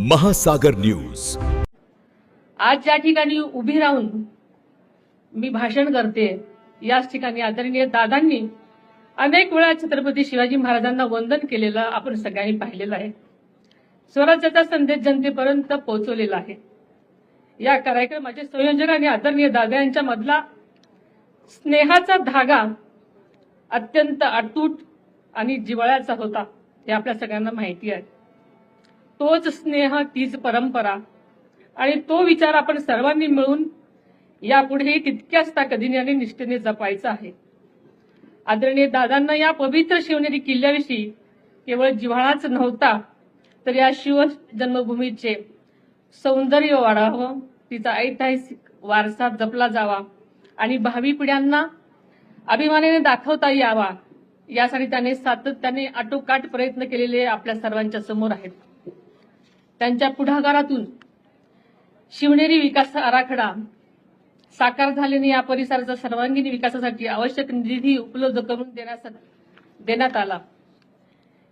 महासागर न्यूज। आज ज्या ठिकाणी उभी राहून मी भाषण करते याच ठिकाणी आदरणीय दादांनी अनेक वेळा छत्रपती शिवाजी महाराजांना वंदन केलेलं आपण सगळ्यांनी पाहिलेलं आहे। स्वराज्याचा संदेश जनतेपर्यंत पोहोचवलेला आहे। या कार्यक्रमाचे संयोजक आणि आदरणीय दादा यांच्या मधला स्नेहाचा धागा अत्यंत अतूट आणि जिव्हाळ्याचा होता हे आपल्या सगळ्यांना माहिती आहे। तोच स्नेह, तीच परंपरा आणि तो विचार आपण सर्वांनी मिळून यापुढे तितक्याच ताकदीने आणि निष्ठेने जपायचा आहे। आदरणीय दादांना या पवित्र शिवनेरी किल्ल्याविषयी केवळ जिव्हाळाच नव्हता तर या शिव जन्मभूमीचे सौंदर्य वाढावं, तिचा ऐतिहासिक वारसा जपला जावा आणि भावी पिढ्यांना अभिमानाने दाखवता यावा यासाठी त्याने सातत्याने आटोकाट प्रयत्न केलेले आपल्या सर्वांच्या समोर आहेत। त्यांच्या पुढाकारातून शिवनेरी विकास आराखडा साकार झाल्याने या परिसराच्या सर्वांगीण विकासासाठी आवश्यक निधी उपलब्ध करून देण्यात आला।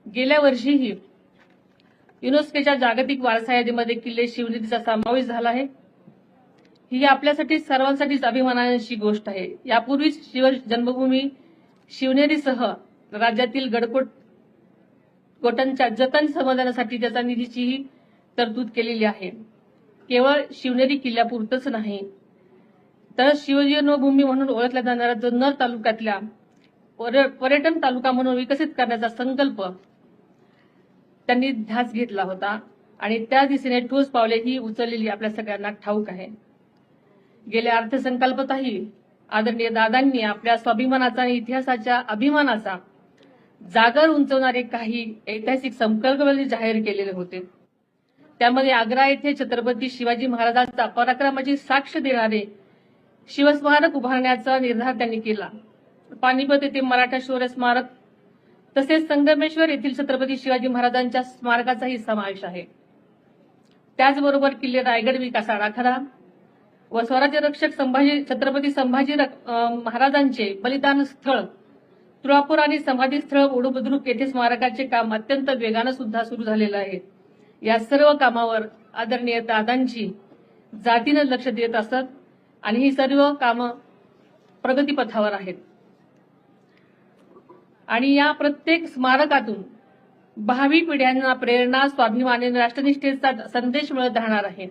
गेल्या वर्षीही युनेस्कोच्या जागतिक वारसा यादीमध्ये किल्ले शिवनेरीचा समावेश झाला आहे। ही आपल्यासाठी सर्वांसाठीच अभिमानाची गोष्ट आहे। यापूर्वीच शिव जन्मभूमी शिवनेरीसह राज्यातील गडकोटांच्या जतन संवर्धनासाठी त्याचा निधीचीही तरतूद केलेली आहे। केवळ शिवनेरी किल्ल्यापुरतच नाही तर शिवजन्मभूमी म्हणून ओळखल्या जाणाऱ्या जुन्नर तालुक्यातल्या पर्यटन तालुका म्हणून विकसित करण्याचा संकल्प त्यांनी ध्यास घेतला होता आणि त्या दिशेने ठोस पावलेही उचललेली आपल्या सगळ्यांना ठाऊक आहे। गेल्या अर्थसंकल्पातही आदरणीय दादांनी आपल्या स्वाभिमानाचा आणि इतिहासाच्या अभिमानाचा जागर उंचवणारे काही ऐतिहासिक संकल्प जाहीर केलेले होते। त्यामध्ये आग्रा येथे छत्रपती शिवाजी महाराजांचा पराक्रमाची साक्ष देणारे शिवस्मारक उभारण्याचा निर्धार त्यांनी केला। पानिपत येथे मराठा शौर्य स्मारक तसेच संगमेश्वर येथील छत्रपती शिवाजी महाराजांच्या स्मारकाचाही समावेश आहे। त्याचबरोबर किल्ले रायगड विकास आराखडा व स्वराज्य रक्षक छत्रपती संभाजी महाराजांचे बलिदान स्थळ तुळापूर आणि समाधी स्थळ ओढूबुद्रुक येथे स्मारकाचे काम अत्यंत वेगाने सुद्धा सुरू झालेलं आहे। या सर्व कामावर आदरणीय दादांची जातीने लक्ष देत असत आणि ही सर्व कामं प्रगतीपथावर आहेत आणि या प्रत्येक स्मारकातून भावी पिढ्यांना प्रेरणा, स्वाभिमान आणि राष्ट्रनिष्ठेचा संदेश मिळत राहणार आहे।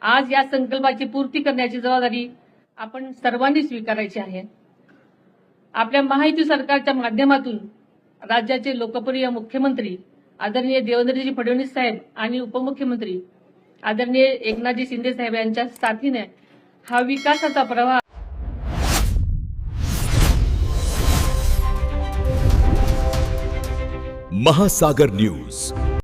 आज या संकल्पाची पूर्ती करण्याची जबाबदारी आपण सर्वांनी स्वीकारायची आहे। आपल्या महायुती सरकारच्या माध्यमातून राज्याचे लोकप्रिय मुख्यमंत्री आदरणीय देवेंद्रजी फडणवीस साहेब आणि उपमुख्यमंत्री आदरणीय एकनाथजी शिंदे साहेब यांच्या साथीने हा विकासाचा प्रवाह महासागर न्यूज।